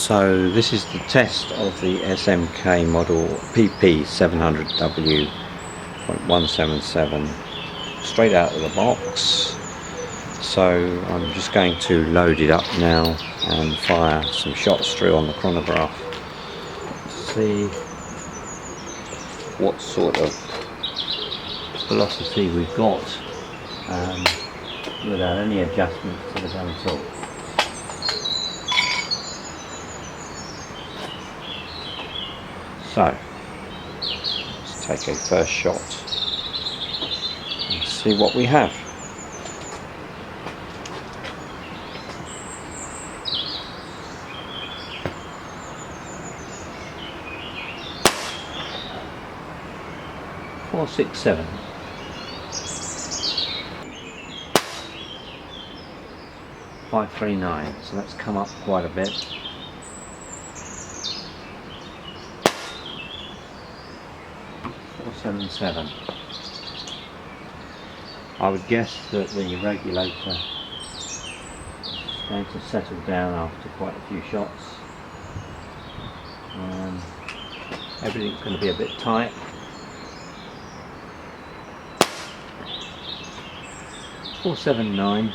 So this is the test of the SMK model PP700W 0.177 straight out of the box. So I'm just going to load it up now and fire some shots through on the chronograph to see what sort of velocity we've got without any adjustments to the gun at all. So let's take a first shot and see what we have. Four, 6, 7. 539. So that's come up quite a bit. 477. I would guess that the regulator is going to settle down after quite a few shots. Everything's going to be a bit tight. 479.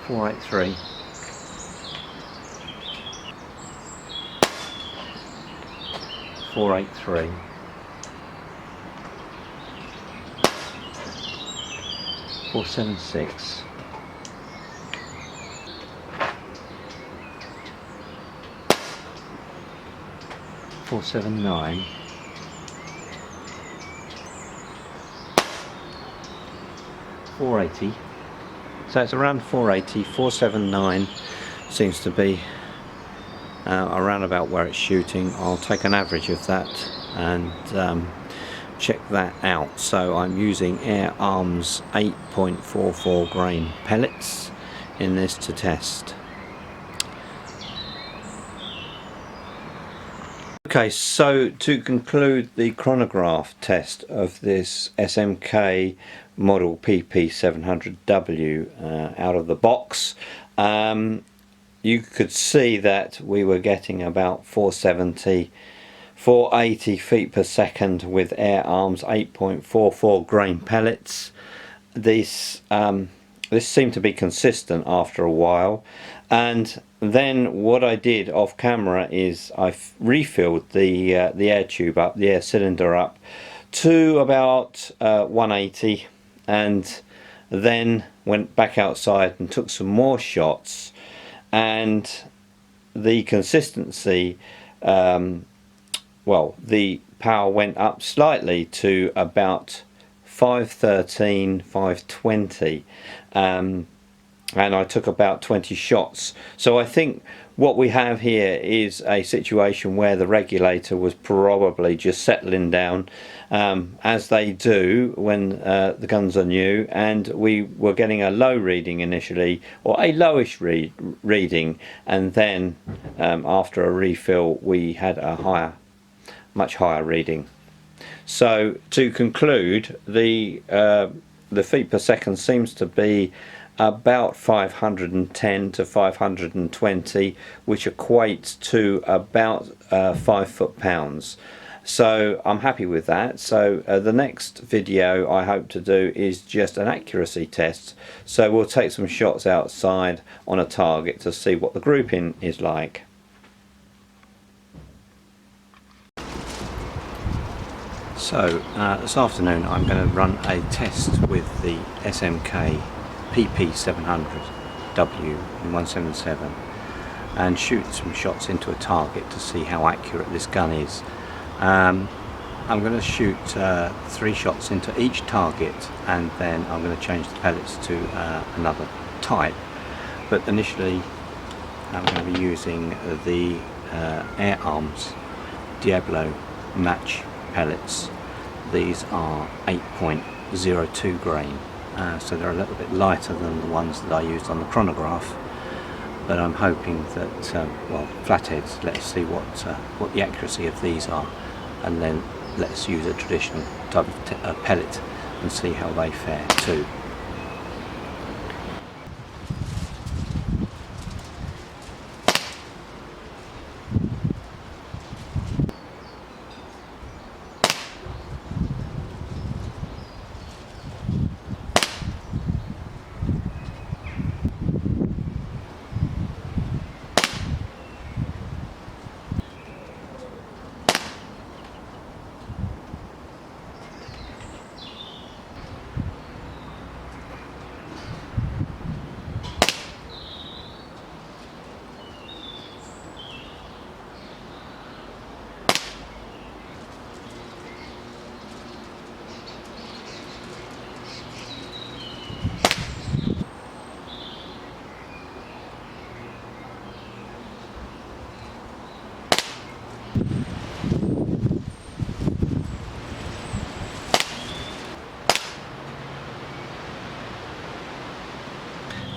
483. 483. 476. 479. 480. So it's around 480. 479 seems to be around about where it's shooting. I'll take an average of that and check that out. So I'm using Air Arms 8.44 grain pellets in this to test. Okay, so to conclude the chronograph test of this SMK model PP700W out of the box, you could see that we were getting about 470, 480 feet per second with Air Arms 8.44 grain pellets. This seemed to be consistent after a while, and then what I did off camera is I refilled the air tube up, the air cylinder up to about 180, and then went back outside and took some more shots, and the consistency, well, the power went up slightly to about 513, 520, and I took about 20 shots. So I think what we have here is a situation where the regulator was probably just settling down, as they do when the guns are new, and we were getting a low reading initially, or a lowish reading, and then after a refill we had a much higher reading. So to conclude, the feet per second seems to be about 510 to 520, which equates to about 5 foot-pounds. So I'm happy with that. So the next video I hope to do is just an accuracy test. So we'll take some shots outside on a target to see what the grouping is like. So this afternoon I'm going to run a test with the SMK PP700W in 177 and shoot some shots into a target to see how accurate this gun is. I'm going to shoot 3 shots into each target, and then I'm going to change the pellets to another type, but initially I'm going to be using the Air Arms Diablo match pellets. These are 8.02 grain, so they're a little bit lighter than the ones that I used on the chronograph, but I'm hoping that well, flatheads, let's see what the accuracy of these are, and then let's use a traditional type of pellet and see how they fare too.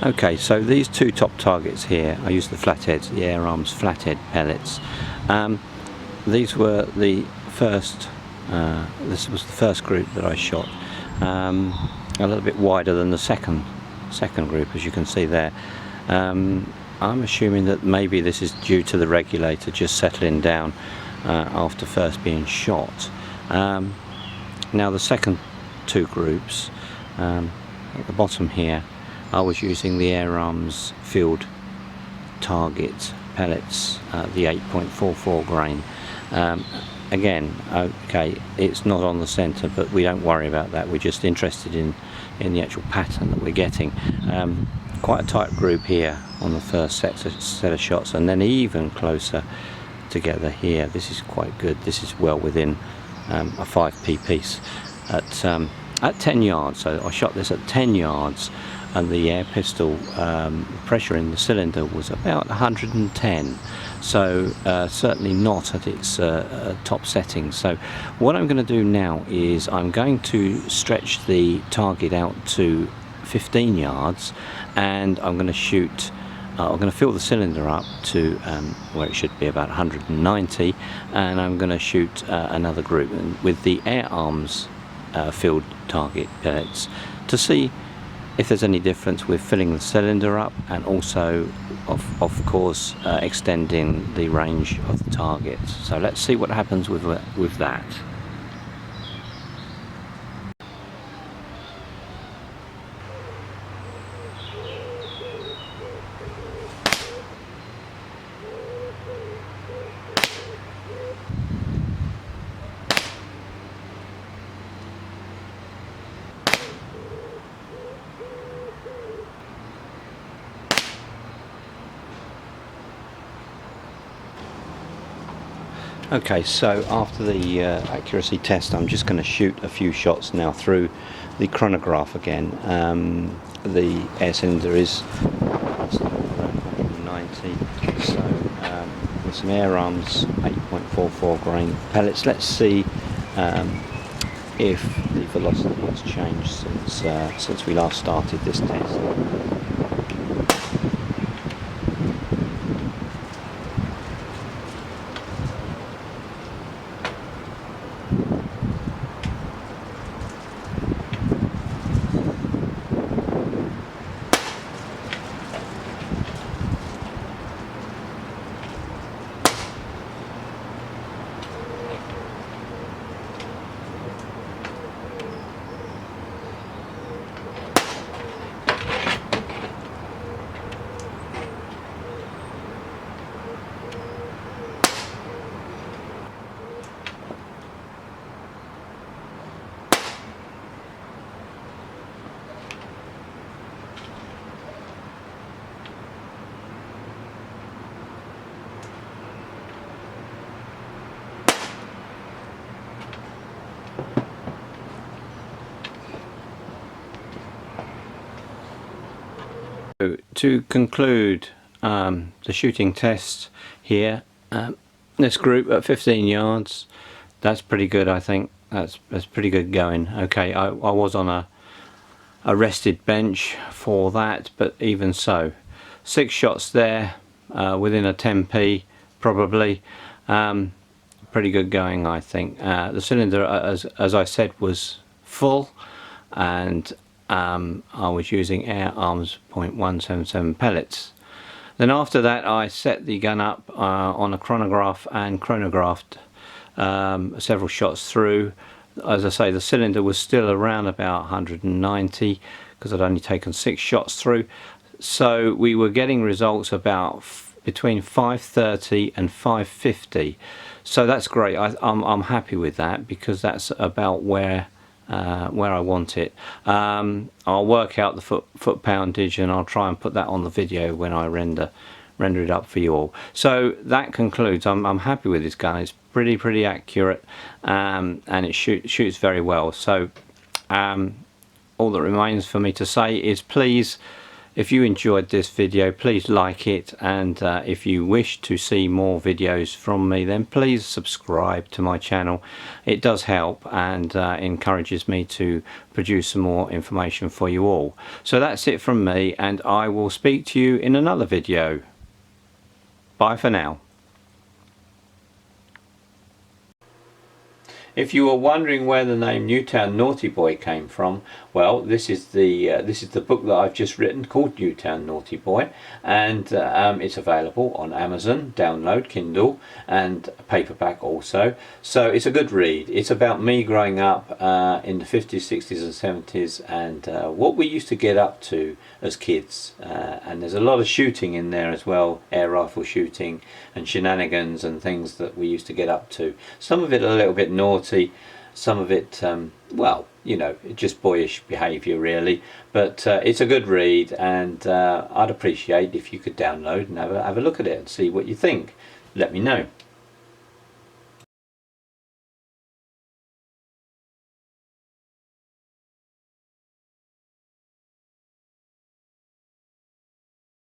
Okay, so these two top targets here, I used the flatheads, the Air Arms flathead pellets. These were the first, this was the first group that I shot, a little bit wider than the second group, as you can see there. I'm assuming that maybe this is due to the regulator just settling down after first being shot. Now the second two groups, at the bottom here, I was using the Air Arms field target pellets, the 8.44 grain. Again, okay, it's not on the centre, but we don't worry about that. We're just interested in the actual pattern that we're getting. Quite a tight group here on the first set of shots, and then even closer together here. This is quite good. This is well within a 5p piece at 10 yards. So I shot this at 10 yards, and the air pistol pressure in the cylinder was about 110, so certainly not at its top setting. So what I'm going to do now is I'm going to stretch the target out to 15 yards, and I'm going to shoot, I'm going to fill the cylinder up to where it should be about 190, and I'm going to shoot another group with the Air Arms field target pellets to see if there's any difference with filling the cylinder up, and also of course extending the range of the target. So let's see what happens with that. Okay, so after the accuracy test, I'm just going to shoot a few shots now through the chronograph again. The air cylinder is around 190, so with some Air Arms 8.44 grain pellets, let's see if the velocity has changed since we last started this test. To conclude the shooting test here, this group at 15 yards, that's pretty good. I think that's pretty good going. Okay, I was on a rested bench for that, but even so, 6 shots there within a 10p probably. Pretty good going, I think. The cylinder, as I said, was full, and I was using Air Arms .177 pellets. Then after that I set the gun up on a chronograph and chronographed several shots through. As I say, the cylinder was still around about 190 because I'd only taken 6 shots through. So we were getting results about between 530 and 550. So that's great. I'm happy with that, because that's about where I want it. I'll work out the foot poundage, and I'll try and put that on the video when I render it up for you all. So that concludes. I'm happy with this gun. It's pretty accurate, and it shoots very well. So all that remains for me to say is, please, If you enjoyed this video, please like it, and if you wish to see more videos from me, then please subscribe to my channel. It does help and encourages me to produce some more information for you all. So that's it from me, and I will speak to you in another video. Bye for now. If you were wondering where the name Newtown Naughty Boy came from, well, this is the book that I've just written called Newtown Naughty Boy, and it's available on Amazon, download, Kindle, and paperback also. So it's a good read. It's about me growing up in the 50s, 60s and 70s, and what we used to get up to as kids. And there's a lot of shooting in there as well, air rifle shooting and shenanigans and things that we used to get up to. Some of it a little bit naughty, some of it well, you know, just boyish behaviour really, but it's a good read, and I'd appreciate if you could download and have a look at it and see what you think. Let me know.